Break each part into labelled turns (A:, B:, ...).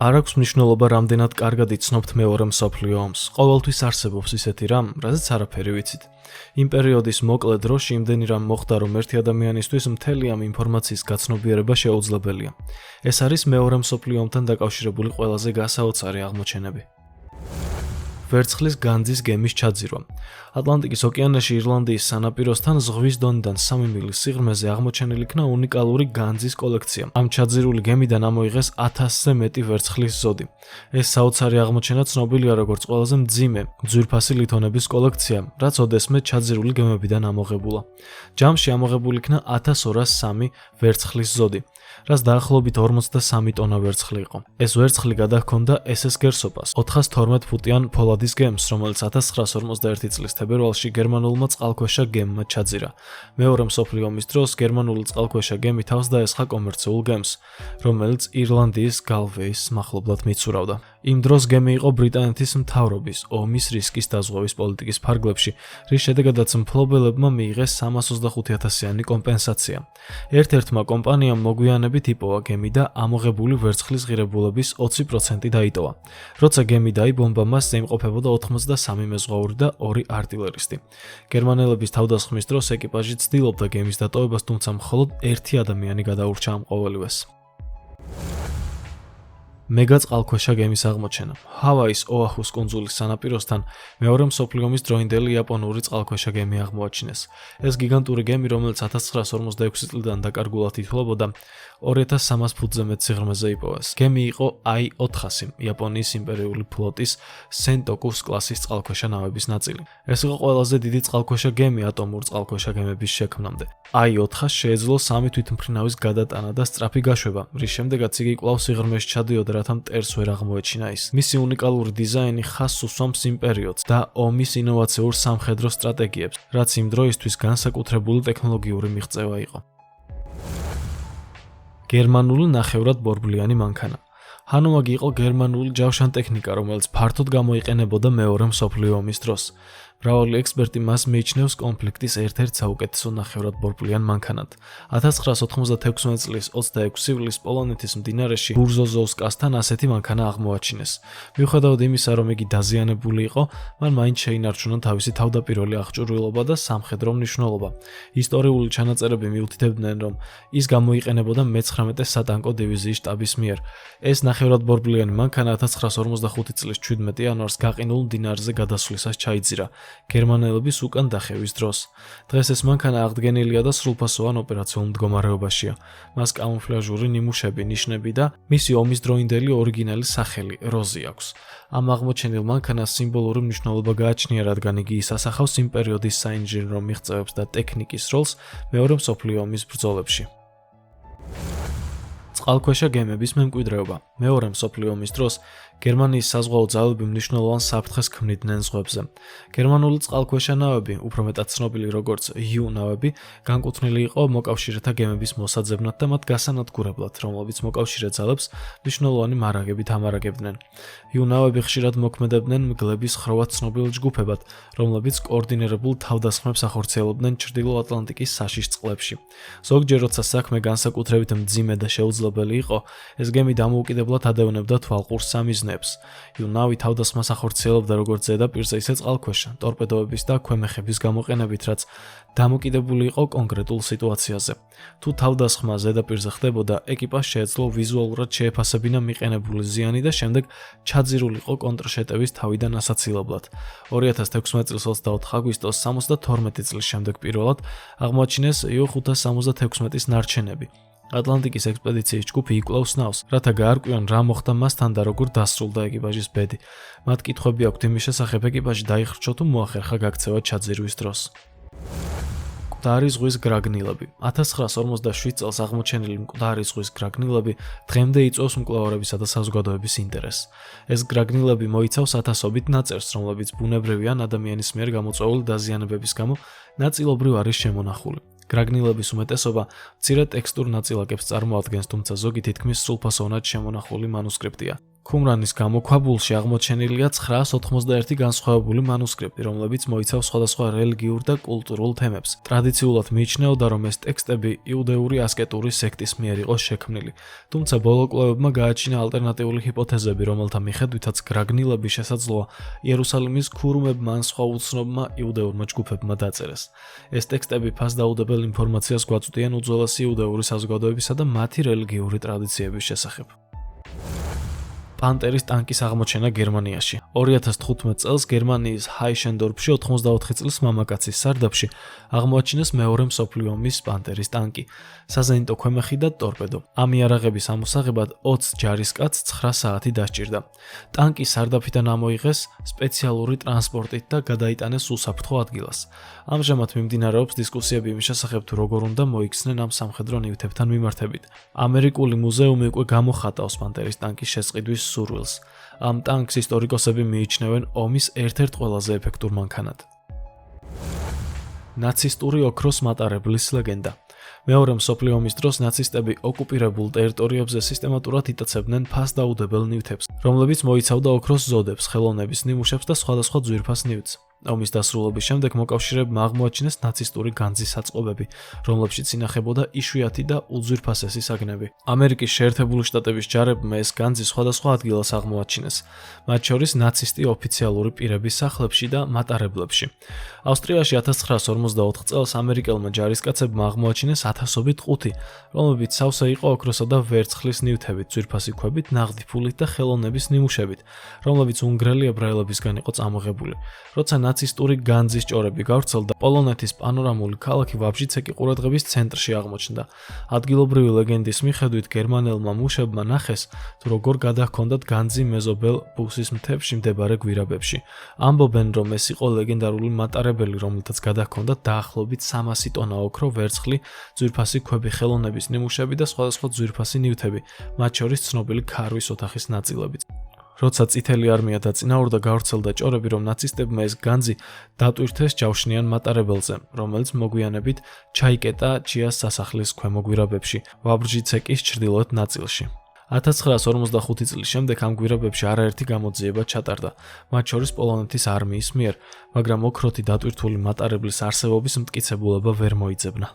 A: არ აქვს მნიშვნელობა, რამდენად კარგად იცნობთ მეორე მსოფლიო ომს. ყოველთვის არსებობს ისეთი რამ, რაზეც არაფერი ვიცით. იმ პერიოდის მოკლე დროში იმდენი რამ მოხდა, რომ ერთი ადამიანისთვის მთელი ამ ინფორმაციის გაცნობიერება შეუძლებელია. ეს არის მეორე მსოფლიო ომთან დაკავშირებული ყველაზე გასაოცარი აღმოჩენები. ვერცხლის განძის გემის ჩაძირვა. ატლანტიკის ოკეანეში ირლანდიის სანაპიროსთან ზღვის დონიდან 3 მილის სიღრმეზე აღმოჩენილი იქნა უნიკალური განძის კოლექცია. ამ ჩაძირული გემიდან ამოიღეს 1000-ზე მეტი ვერცხლის ზოდი. ეს საოცარი აღმოჩენა ცნობილია როგორც ყველაზე მძიმე ძვირფასი ლითონების კოლექცია, რაც ოდესმე ჩაძირული გემებიდან ამოღებულა. ჯამში ამოღებული იქნა 1203 ვერცხლის ზოდი, რაც დაახლოებით 43 ტონა ვერცხლი იყო. ეს ვერცხლი გადაჰქონდა SS გერსოპას, 412 ფუტიან ფოლადის გემს, რომელიც 1941 წლის თებერვალში გერმანულმა წყალქვეშა გემმა ჩაძირა. მეორე მსოფლიო ომის დროს გერმანული წყალქვეშა გემი თავს დაესხა კომერციულ გემს, რომელიც ირლანდიის Galway-ის მახლობლად მიცურავდა. იმ დროს გემი იყო ბრიტანეთის მთავრობის ომის რისკის დაზღვევის პოლიტიკის ფარგლებში, რის შედეგადაც მფლობელებმა მიიღეს 325,000-იანი კომპენსაცია. ერთ-ერთმა კომპანიამ მოგვიანებით იპოვა გემი და ამოღებული ვერცხლის ღირებულების 20% დაიტოვა. როცა გემი დაიბომბა, მასზე იმყოფებოდა 83 მეზღვაური და 2 არტილერისტი. გერმანელების თავდასხმის დროს ეკიპაჟი ცდილობდა გემის დატოვებას, თუმცა მხოლოდ 1 ადამიანი გადაურჩა ამ ყოველივეს. მეგა წყალქვეშა გემის აღმოჩენა. ჰავაის ოაჰუს კუნძულის სანაპიროსთან მეორე მსოფლიო ომის დროინდელი იაპონური წყალქვეშა გემი აღმოაჩინეს. ეს გიგანტური გემი, რომელიც 1946 წლიდან დაკარგულად ითვლებოდა, 2300 ფუტზე მეტ სიღრმეზე იპოვეს. გემი იყო I-400, იაპონიის იმპერიული ფლოტის სენტოკუს კლასის წყალქვეშა ნავების ნაწილი. ეს იყო ყველაზე დიდი წყალქვეშა გემი ატომურ წყალქვეშა გემების შექმნამდე. I-400 შეეძლო 3 თვითმფრინავის გადატანა და სწრაფი გაშვება, რის შემდეგაც იგი კვლავ სიღრმეში ჩადიოდა, რათა მტერს ვერ აღმოეჩინა ის. მისი უნიკალური დიზაინი ხაზს უსვამს იმ პერიოდს და ომის ინოვაციურ სამხედრო სტრატეგიებს, რაც იმ დროისთვის განსაკუთრებული ტექნოლოგიური მიღწევა იყო. გერმანული ნახევრად ბორბლიანი მანქანა. ჰანომაგი იყო გერმანული ჯავშან ტექნიკა, რომელიც ფართოდ გამოიყენებოდა მეორე მსოფლიო ომის დროს. მრავალი ექსპერტი მას მიიჩნევს კონფლიქტის ერთ-ერთ საუკეთესო ნახევრად ბორბლიან მანქანად. 1996 წლის 26 ივლისს პოლონეთის მდინარეში ბურზოზოვსკასთან ასეთი მანქანა აღმოაჩინეს. მიუხედავად იმისა, რომ იგი დაზიანებული იყო, მან მაინც შეინარჩუნა თავისი თავდაპირველი აღჭურვილობა და სამხედრო მნიშვნელობა. ისტორიული ჩანაწერები მიუთითებდნენ, რომ ის გამოიყენებოდა მე-19 სატანკო დივიზიის შტაბის მიერ. ეს ნახევრად ბორბლიანი მანქანა 1945 წლის 17 იანვარს გაყინულ მდინარეზე გადასვლისას ჩაიძირა. გერმანელების უკან დახევის დროს. დღეს ეს მანქანა აღდგენილია და სრულფასოვან ოპერაციულ მდგომარეობაშია. მას კამუფლაჟური ნიმუშები, ნიშნები და მისი ომის დროინდელი ორიგინალი სახელი როზი აქვს. ამ აღმოჩენილ მანქანას სიმბოლური მნიშვნელობა გააჩნია, რადგან იგი ისასახავს იმ პერიოდის საინჟინრო მიღწევებს და ტექნიკის როლს მეორე მსოფლიო ომის ბრძოლებში. წყალქვეშა გემების მემკვიდრეობა. მეორე მსოფლიო ომის დროს გერმანიის საზღვაო ძალები მნიშვნელოვან საფრთხეს ქმნიდნენ ზღვებზე. გერმანული წყალქვეშა ნავები, უფრო მეტად ცნობილი როგორც U ნავები, განკუთვნილი იყო მოკავშირეთა გემების მოსაძებნად და მათ გასანადგურებლად, რომლებიც მოკავშირე ძალებს მნიშვნელოვანი მარაგებით ამარაგებდნენ. U ნავები ხშირად მოქმედებდნენ მგლების ხროვად ცნობილ ჯგუფებად, რომლებიც კოორდინირებულ თავდასხმებს ახორციელებდნენ ჩრდილო ატლანტიკის საშიშ წყლებში. ზოგჯერ, როცა საქმე განსაკუთრებით მძიმე და შეუძლებელი იყო, ეს გემი დამოუკიდებლად ადევნებდა თვალყურს სამიზნეებს. ნავი თავდასხმას ახორციელებდა როგორც ზედაპირზე, ისე წყალქვეშა, ტორპედოების და ქვემეხების გამოყენებით, რაც დამოკიდებული იყო კონკრეტულ სიტუაციაზე. თუ თავდასხმა ზედაპირზე ხდებოდა, ეკიპაჟს შეეძლო ვიზუალურად შეეფასებინა მიყენებული ზიანი და შემდეგ ჩაძირულიყო კონტრშეტევის თავიდან ასაცილებლად. 2016 წლის 24 აგვისტოს 72 წლის შემდეგ პირველად აღმოაჩინეს U-576-ის ნარჩენები. ატლანტიკის ექსპედიციის ჯგუფი იკვლევს ნავს, რათა გაარკვიონ რა მოხდა მასთან და როგორ დასრულდა ეკიპაჟის ბედი. მათ კითხვები აქვთ იმის შესახებ, ეკიპაჟი დაიხრჩო თუ მოახერხა გაქცევა ჩაძირვის დროს. მკვდარი ზღვის გრაგნილები. 1947 წელს აღმოჩენილი მკვდარი ზღვის გრაგნილები დღემდე იწვევს მკვლევარებისა და საზოგადოების ინტერესს. ეს გრაგნილები მოიცავს ათასობით ნაწერს, რომლებიც ბუნებრივი ან ადამიანის მიერ გამოწვეული დაზიანებების გამო ნაწილობრივ არის შემონახული. გრაგნილების უმეტესობა მცირე ტექსტურ ნაწილაკებს წარმოადგენს, თუმცა ზოგი თითქმის სრულფასოვნად შემონახული მანუსკრიპტია. ქუმრანის გამოქვაბულში აღმოჩენილია 991 განსხვავებული მანუსკრიპტი, რომლებიც მოიცავს სხვადასხვა რელიგიურ და კულტურულ თემებს. ტრადიციულად მიიჩნეოდა, რომ ეს ტექსტები იუდეური ასკეტური სექტის მიერ იყო შექმნილი. თუმცა ბოლო კვლევებმა გააჩინა ალტერნატიული ჰიპოთეზები, რომელთა მიხედვითაც გრაგნილები შესაძლოა იერუსალიმის ქურუმებმა ან სხვა უცნობმა იუდეურმა ჯგუფებმა დაწერეს. ეს ტექსტები ფასდაუდებელ ინფორმაციას გვაწვდიან უძველესი იუდეური საზოგადოებისა და მათი რელიგიური ტრადიციების შესახებ. პანტერის ტანკის აღმოჩენა გერმანიაში. 2015 წელს გერმანიის ჰაიშენდორფში 84 წლის მამაკაცის სარდაფში აღმოაჩინეს მეორე მსოფლიო ომის პანტერის ტანკი, საზენიტო ქვემეხი და ტორპედო. ამ იარაღების ამოსაღებად 20 ჯარისკაცს 9 საათი დასჭირდა. ტანკი სარდაფიდან ამოიღეს სპეციალური ტრანსპორტით და გადაიტანეს უსაფრთხო ადგილას. ამჟამად მიმდინარეობს დისკუსიები იმის შესახებ, თუ როგორ უნდა მოიქცნენ ამ სამხედრო ნივთებთან მიმართებით. ამერიკული მუზეუმი უკვე გამოხატავს პანტერის ტანკის შესყიდვის სურვილს. ამ ტანკს ისტორიკოსები მიიჩნევენ ომის ერთ-ერთ ყველაზე ეფექტურ მანქანად. ნაცისტური ოქროს მატარებლის ლეგენდა. მეორე მსოფლიო ომის დროს ნაცისტები ოკუპირებულ ტერიტორიებზე სისტემატურად იტაცებდნენ ფასდაუდებელ ნივთებს, რომლებიც მოიცავდა ოქროს ზოდებს, ხელოვნების ნიმუშებს და სხვადასხვა ძვირფას ნივთს. ომის დასრულების შემდეგ მოკავშირეებმა აღმოაჩინეს ნაცისტური განძის საწყობები, რომლებშიც ინახებოდა იშვიათი და უძვირფასესი საგნები. ამერიკის შეერთებული შტატების ჯარებმა ეს განძი სხვადასხვა ადგილას აღმოაჩინეს, მათ შორის ნაცისტი ოფიციალური პირების სახლებში და მატარებლებში. ავსტრიაში 1944 წელს ამერიკელმა ჯარისკაცებმა აღმოაჩინეს ათასობით ყუთი, რომლებიც სავსე იყო ოქროსა და ვერცხლის ნივთებით, ძვირფასი ქვებით, ნაღდი ფულით და ხელოვნების ნიმუშებით, რომლებიც უნგრელი ებრაელებისგან იყო წამოღებული. როცა ნაცისტური განძის ჭორები გავრცელდა, პოლონეთის პანორამული ქალაქი ვაბჟიცეკი ყურადღების ცენტრში აღმოჩნდა. ადგილობრივი ლეგენდის მიხედვით გერმანელმა მუშებმა ნახეს, თუ როგორ გადაჰქონდათ განძი მეზობელ ბუსის მთებში მდებარე გვირაბებში. ამბობენ, რომ ეს იყო ლეგენდარული მატარებელი, რომელთაც გადაჰქონდათ დაახლოებით 300 ტონა ოქრო, ვერცხლი, ძვირფასი ქვები, ხელოვნების ნიმუშები და სხვადასხვა ძვირფასი ნივთები, მათ შორის ცნობილი ქარვის ოთახის ნაწილებიც. როცა წითელი არმია დაწინაურდა, გავრცელდა ჭორები, რომ ნაცისტებმა ეს განძი დატვირთეს ჯავშნიან მატარებელზე, რომელიც მოგვიანებით ჩაიკეტა ჩიას სასახლის ქვემო გვირაბებში, ვაბრჟიცეკის ჩრდილოეთ ნაწილში. 1945 წლის შემდეგ ამ გვირაბებში არაერთი გამოძიება ჩატარდა, მათ შორის პოლონეთის არმიის მიერ, მაგრამ ოქროთი დატვირთული მატარებლის არსებობის მტკიცებულება ვერ მოიძებნა.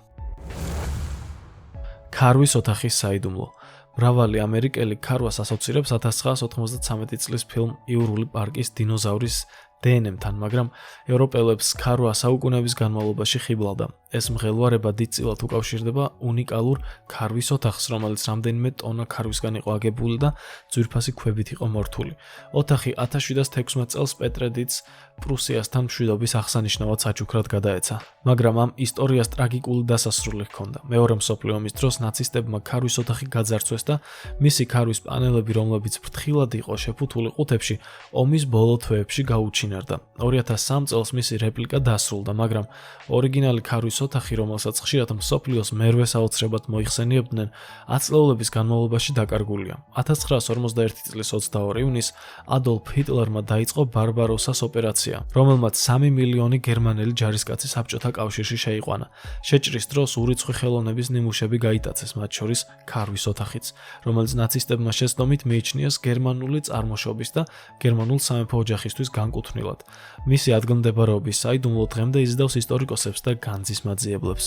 A: ქარვის ოთახის საიდუმლო. მრავალი ამერიკელი ქარვას ასოცირებს 1993 წლის ფილმ იურული პარკის დინოზავრის დნმ-თან, მაგრამ ევროპელებს ქარვა საუკუნეების განმავლობაში ხიბლავდა. ეს მღელვარება დიდწილად უკავშირდება უნიკალურ ქარვის ოთახს, რომელიც რამდენიმე ტონა ქარვისგან იყო აგებული და ძვირფასი ქვებით იყო მორთული. ოთახი 1716 წელს პეტრედიც პრუსიასთან მშვიდობის აღსანიშნავად საჩუქრად გადაეცა, მაგრამ ამ ისტორიას ტრაგიკული დასასრული ჰქონდა. მეორე მსოფლიო ომის დროს ნაცისტებმა ქარვის ოთახი გაძარცვეს და მისი ქარვის პანელები, რომლებიც ფრთხილად იყო შეფუთული ყუთებში, ომის ბოლო თვეებში გაუჩინარდა. 2003 წელს მისი რეპლიკა დასრულდა, მაგრამ ორიგინალი ქარვის ოთახი, რომელსაც ხშირად მსოფლიოს მერვე საოცრებად მოიხსენიებდნენ, ათწლეულების განმავლობაში დაკარგულია. 1941 წლის 22 ივნისს ადოლფ ჰიტლერმა დაიწყო ბარბაროსას ოპერაცია, რომელმაც 3 მილიონი გერმანელი ჯარისკაცი საბჭოთა კავშირში შეიყვანა. შეჭრის დროს ურიცხვი ხელოვნების ნიმუშები გაიტაცეს, მათ შორის ქარვის ოთახიც, რომელიც ნაცისტებმა შეცდომით მიიჩნიეს გერმანული წარმოშობის და გერმანულ სამეფო ოჯახისთვის განკუთვნილად. მისი ადგილმდებარეობის საიდუმლო დღემდე იზიდავს ისტორიკოსებს და განძის მაძიებლებს.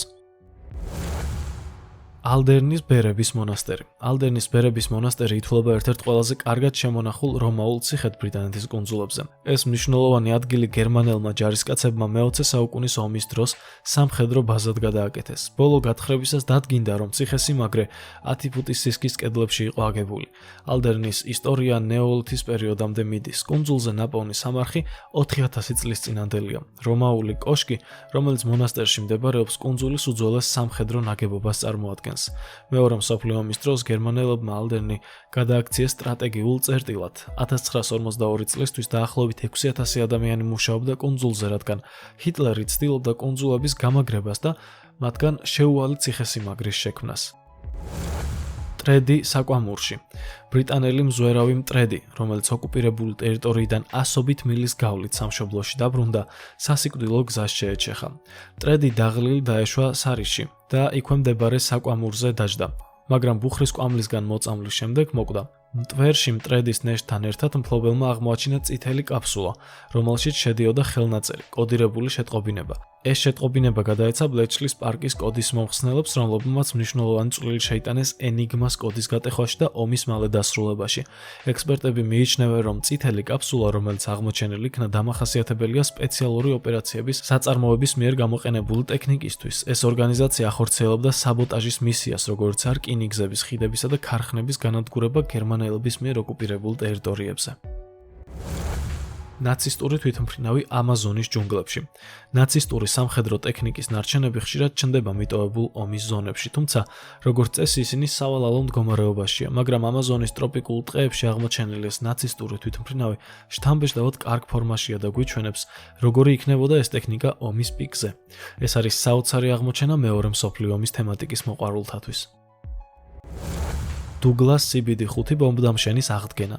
A: ალდერნის ბერების მონასტერი. ალდერნის ბერების მონასტერი ითვლება ერთ-ერთ ყველაზე კარგად შემონახულ რომაულ ციხედ ბრიტანეთის კუნძულებზე. ეს მნიშვნელოვანი ადგილი გერმანელმა ჯარისკაცებმა მე-20 საუკუნის ომის დროს სამხედრო ბაზად გადააკეთეს. ბოლო გათხრებისას დადგინდა, რომ ციხესიმაგრე 10 ფუტის სისქის კედლებში იყო აგებული. ალდერნის ისტორია ნეოლითის პერიოდამდე მიდის. კუნძულზე ნაპოვნი სამარხი 4000 წლის წინანდელია. რომაული კოშკი, რომელიც მონასტერში მდებარეობს, კუნძულის უძველეს სამხედრო ნაგებობას წარმოადგენს. მეორე მსოფლიო ომის დროს გერმანელებმა ალდერნი გადააქციეს სტრატეგიულ წერტილად. 1942 წლისთვის დაახლოებით 6000 ადამიანი მუშაობდა კუნძულზე, რადგან ჰიტლერი ცდილობდა კუნძულების გამაგრებას და მათგან შეუვალი ციხესიმაგრის შექმნას. ტრედი საკვამურში. ბრიტანელი მზვერავი მტრედი, რომელიც ოკუპირებული ტერიტორიიდან 100 მილის გავლით სამშობლოში დაბრუნდა, სასიკვდილო გზას შეეჩეხა. ტრედი დაღლილი დაეშვა სარიში და იქვე მდებარე საკვამურზე დაჯდა, მაგრამ ბუხრის კვამლისგან მოწამვლის შემდეგ მოკვდა. მტვერში მტრედის ნეშთან ერთად მფლობელმა აღმოაჩინა წითელი კაფსულა, რომელშიც შედიოდა ხელნაწერი, კოდირებული შეტყობინება. ეს შეტყობინება გადაეცა ბლეჩლის პარკის კოდის მომხსნელებს, რომლებმაც მნიშვნელოვანი წვლილი შეიტანეს ენიგმას კოდის გატეხვაში და ომის მალე დასრულებაში. ექსპერტები მიიჩნევენ, რომ წითელი კაფსულა, რომელიც აღმოჩენილი იქნა, დამახასიათებელია სპეციალური ოპერაციების საწარმოების მიერ გამოყენებული ტექნიკისთვის. ეს ორგანიზაცია ახორციელებდა საბოტაჟის მისიას, როგორც არ რკინიგზების, ხიდებისა და ქარხნების განადგურება გერმანელების მიერ ოკუპირებულ ტერიტორიებზე. ნაცისტური თვითმფრინავი ამაზონის ჯუნგლებში. ნაცისტური სამხედრო ტექნიკის ნარჩენები ხშირად ჩნდება მიტოვებულ ომის ზონებში, თუმცა, როგორც წესი, ისინი სავალალო მდგომარეობაშია, მაგრამ ამაზონის ტროპიკულ ტყეებში აღმოჩენილი ეს ნაცისტური თვითმფრინავი შთამბეჭდავად კარგ ფორმაშია და გვიჩვენებს, როგორი იქნებოდა ეს ტექნიკა ომის პიკზე. ეს არის საოცარი აღმოჩენა მეორე მსოფლიო ომის თემატიკის მოყვარულთათვის. დუგლას CBD-5 ბომბდამშენის აღდგენა.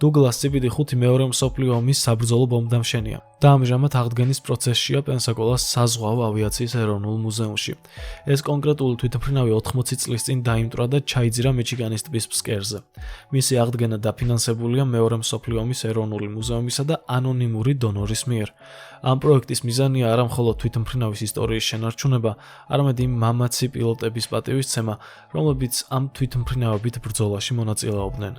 A: დუგლას CBD-5 მეორე მსოფლიო ომის საბრძოლო ბომბდამშენია და ამჟამად აღდგენის პროცესშია პენსაკოლას საზღვაო ავიაციის ეროვნულ მუზეუმში. ეს კონკრეტული თვითმფრინავი 80 წლის წინ დაიმტვრა და ჩაიძირა მიჩიგანის ტბის ფსკერზე. მისი აღდგენა დაფინანსებულია მეორე მსოფლიო ომის ეროვნული მუზეუმისა და ანონიმური დონორის მიერ. ამ პროექტის მიზანია არა მხოლოდ თვითმფრინავის ისტორიის შენარჩუნება, არამედ იმ მამაცი პილოტების პატივისცემა, რომლებიც ამ თვითმფრინავებით ბრძოლაში მონაწილეობდნენ.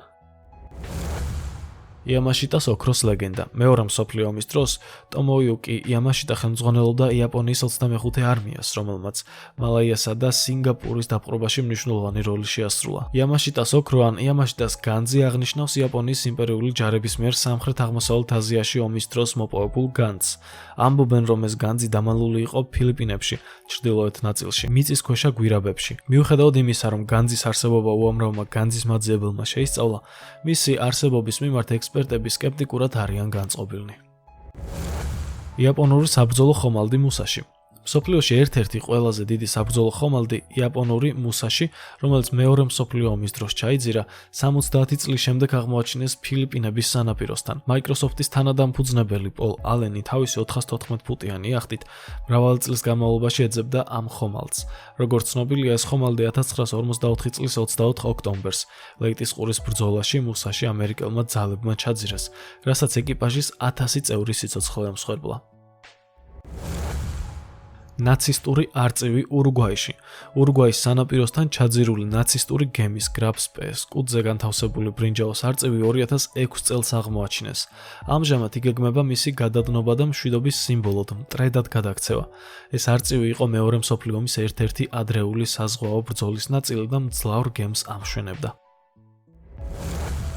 A: იამაშიტას ოქროს ლეგენდა. მეორე მსოფლიო ომის დროს ტომოიუკი იამაშიტა ხელმძღვანელობდა იაპონიის 25 არმიას, რომელმაც მალაიასა და სინგაპურის დაპყრობაში მნიშვნელოვანი როლი შეასრულა. იამაშიტას ოქრო ან იამაშიტას განძი აღნიშნავს იაპონიის იმპერიული ჯარების მიერ სამხრეთ-აღმოსავლეთ აზიაში ომის დროს მოპოვებულ განძს. ამბობენ, რომ ეს განძი დამალული იყო ფილიპინებში, ჩრდილოეთ ნაწილში, მიწისქვეშა გვირაბებში. მიუხედავად იმისა, რომ განძის არსებობა უამრავმა განძის მაძიებელმა შეისწავლა, მისი არსებობის მიმართ ექსპერტები სკეპტიკურად არიან განწყობილნი. იაპონური საბრძოლო ხომალდი მუსაში. მსოფლიოში ერთ-ერთი ყველაზე დიდი საბრძოლო ხომალდი იაპონური მუსაში, რომელიც მეორე მსოფლიო ომის დროს ჩაიძირა, 70 წლის შემდეგ აღმოაჩინეს ფილიპინების სანაპიროსთან. Microsoft-ის თანადამფუძნებელი პოლ ალენი თავისი 414 ფუტიანი იახტით მრავალი წლის განმავლობაში ეძებდა ამ ხომალდს. როგორც ცნობილია, ეს ხომალდი 1944 წლის 24 ოქტომბერს ლეიტის ყურის ბრძოლაში მუსაში ამერიკელმა ძალებმა ჩაძირეს, რასაც ეკიპაჟის 1000 წევრი სიცოცხლე ამსხვერპლა. ნაცისტური არწივი ურუგვაიში. ურუგვაის სანაპიროსთან ჩაძირული ნაცისტური გემის გრაფ სპეს კუდზე განთავსებული ბრინჯაოს არწივი 2006 წელს აღმოაჩინეს. ამჟამად იგეგმება მისი გადადნობა და მშვიდობის სიმბოლოდ მტრედად გადაქცევა. ეს არწივი იყო მეორე მსოფლიო ომის ერთ-ერთი ადრეული საზღვაო ბრძოლის ნაწილი და მძლავრ გემს ამშვენებდა.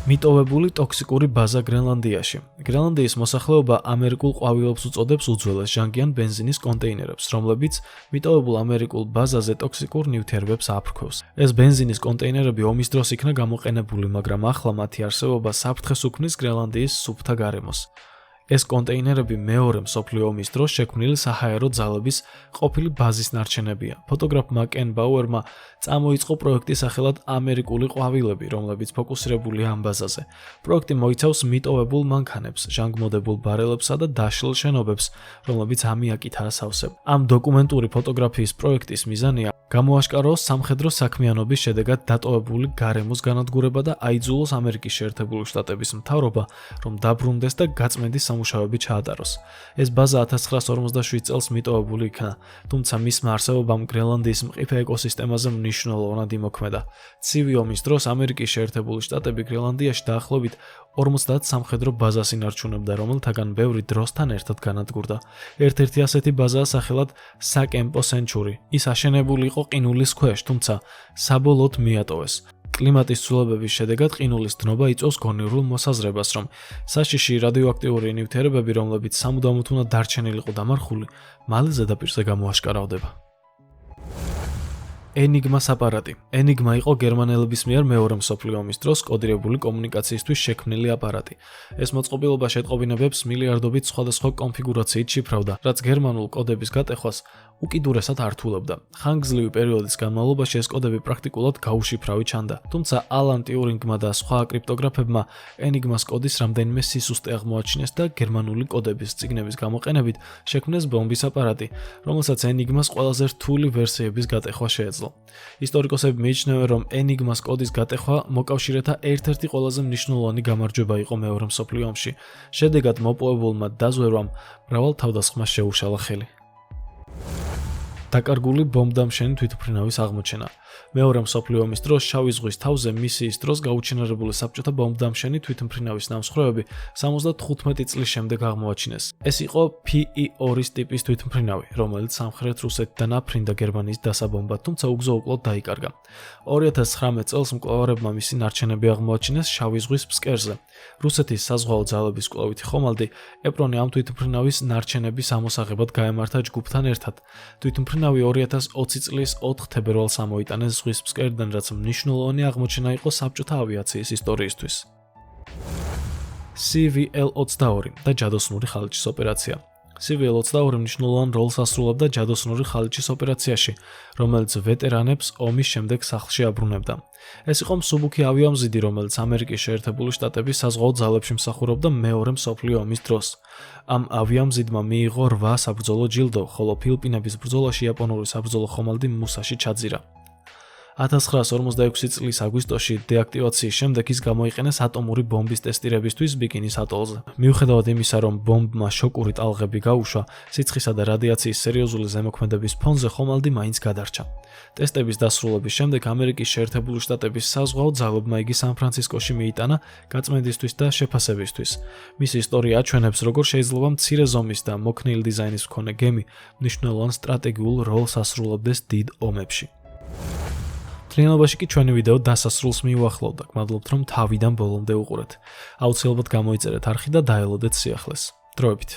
A: მიტოვებული ტოქსიკური ბაზა გრენლანდიაში. გრენლანდიის მოსახლეობა ამერიკულ ყვავილობს უწოდებს უძველეს ჟანგიან ბენზინის კონტეინერებს, რომლებიც მიტოვებულ ამერიკულ ბაზაზე ტოქსიკურ ნივთიერებებს აფრქვევს. ეს ბენზინის კონტეინერები ომის დროს იქნა გამოყენებული, მაგრამ ახლა მათი არსებობა საფრთხეს უქმნის გრენლანდიის სუფთა გარემოს. ეს კონტეინერები მეორე მსოფლიო ომის დროს შექმნილი საჰაერო ძალების ყოფილი ბაზის ნარჩენებია. ფოტოგრაფ მაკენ ბაუერმა წამოიწყო პროექტი სახელად ამერიკული ყვავილები, რომლებიც ფოკუსირებულია ამ ბაზაზე. პროექტი მოიცავს მიტოვებულ მანქანებს, ჟანგმოდებულ ბარელებსა და დაშლილ შენობებს, რომლებიც ამიაკითაა სავსე. ამ დოკუმენტური ფოტოგრაფიის პროექტის მიზანია გამოაშკაროს სამხედრო საქმიანობის შედეგად დატოვებული გარემოს განადგურება და აიძულოს ამერიკის შეერთებული შტატების მთავრობა, რომ დაბრუნდეს და გაწმენდის სამუშაოები ჩაატაროს. ეს ბაზა 1947 წელს მიტოვებული იქნა, თუმცა მისმა არსებობამ გრენლანდიის მყიფე ეკოსისტემაზე მნიშვნელოვნად იმოქმედა. ცივი ომის დროს ამერიკის შეერთებული შტატები გრენლანდიაში დაახლოებით 50 სამხედრო ბაზას ინარჩუნებდა, რომელთაგან ბევრი დროსთან ერთად განადგურდა. ერთ-ერთი ასეთი ბაზაა სახელად საკემპო სენჩური. ის აშენებული იყო ყინულის ქვეშ, თუმცა საბოლოოდ მიატოვეს. კლიმატის ცვლილებების შედეგად ყინულის დნობა იწვევს გონივრულ მოსაზრებას, რომ საშიში რადიოაქტიური ნივთიერებები, რომლებიც სამუდამოდ უნდა დარჩენილიყო დამარხული, მალე ზედაპირზე გამოაშკარავდება. ენიგმას აპარატი. ენიგმა იყო გერმანელების მიერ მეორე მსოფლიო ომის დროს კოდირებული კომუნიკაციისთვის შექმნილი აპარატი. ეს მოწყობილობა შეტყობინებებს მილიარდობით სხვადასხვა კონფიგურაციით შიფრავდა, რაც გერმანულ კოდების გატეხვას უკიდურესად ართულებდა. ხანგრძლივი პერიოდის განმავლობაში ეს კოდები პრაქტიკულად გაუშიფრავი ჩანდა. თუმცა ალან ტიურინგმა და სხვა კრიპტოგრაფებმა ენიგმას კოდის რამდენიმე სისუსტე აღმოაჩინეს და გერმანული კოდების წიგნების გამოყენებით შექმნეს ბომბის აპარატი, რომელსაც ენიგმას ყველაზე რთული ვერსიების გატეხვა შეეძლო. შესაძლო. ისტორიკოსები მიიჩნევენ, რომ ენიგმას კოდის გატეხვა მოკავშირეთა ერთ-ერთი ყველაზე მნიშვნელოვანი გამარჯვება იყო მეორე მსოფლიო ომში. შედეგად მოპოვებულმა დაზვერვამ მრავალ თავდასხმას შეუშალა ხელი. დაკარგული ბომბდამშენი თვითმფრინავის აღმოჩენა. მეორე მსოფლიო ომის დროს შავი ზღვის თავზე მისიის დროს გაუჩინარებული საბჭოთა ბომბდამშენი თვითმფრინავის ნამსხვრევები 75 წლის შემდეგ აღმოაჩინეს. ეს იყო PE-2 ტიპის თვითმფრინავი, რომელიც სამხრეთ რუსეთიდან აფრინდა გერმანიის დასაბომბად, თუმცა უგზო-უკვლოდ დაიკარგა. 2019 წელს მკვლევარებმა მისი ნარჩენები აღმოაჩინეს შავი ზღვის ფსკერზე. რუსეთის საზღვაო ძალების კვლევითი ხომალდი ეპრონი ამ თვითმფრინავის ნარჩენების ამოსაღებად გაემართა ჯგუფთან ერთად. თვითმფრინავი 2020 წლის 4 თებერვალს ამოიტანეს ზღვის ფსკერიდან, რაც მნიშვნელოვანი აღმოჩენა იყო საბჭოთა ავიაციის ისტორიისთვის. CVL-22 და ჯადოსნური ხალიჩის ოპერაცია. CVL-22 მნიშვნელოვან როლს ასრულებდა ჯადოსნური ხალიჩის ოპერაციაში, რომელიც ვეტერანებს ომის შემდეგ სახლში აბრუნებდა. ეს იყო მსუბუქი ავიამზიდი, რომელიც ამერიკის შეერთებული შტატების საზღვაო ძალებში მსახურობდა მეორე მსოფლიო ომის დროს. ამ ავიამზიდმა მიიღო 8 საბრძოლო ჯილდო, ხოლო ფილიპინების ბრძოლაში იაპონური საბრძოლო ხომალდი მუსაში ჩაძირა. 1946 წლის აგვისტოში დეაქტივაციის შემდეგ ის გამოიყენეს ატომური ბომბის ტესტირებისთვის ბიკინის ატოლზე. მიუხედავად იმისა, რომ ბომბმა შოკური ტალღები გაუშვა, სიცხისა და რადიაციის სერიოზული ზემოქმედების ფონზე ხომალდი მაინც გადარჩა. ტესტების დასრულების შემდეგ ამერიკის შეერთებული შტატების საზღვაო ძალებმა იგი სან-ფრანცისკოში მიიტანა გაწმენდისთვის და შეფასებისთვის. მისი ისტორია აჩვენებს, როგორ შეიძლება მცირე ზომის და მოქნილი დიზაინის მქონე გემი მნიშვნელოვან სტრატეგიულ როლს ასრულებდეს დიდ ომებში. მთლიანობაში კი ჩვენი ვიდეო დასასრულს მივუახლოვდა. გმადლობთ, რომ თავიდან ბოლომდე უყურეთ. აუცილებლად გამოიწერეთ არხი და დაელოდეთ სიახლეს. დროებით.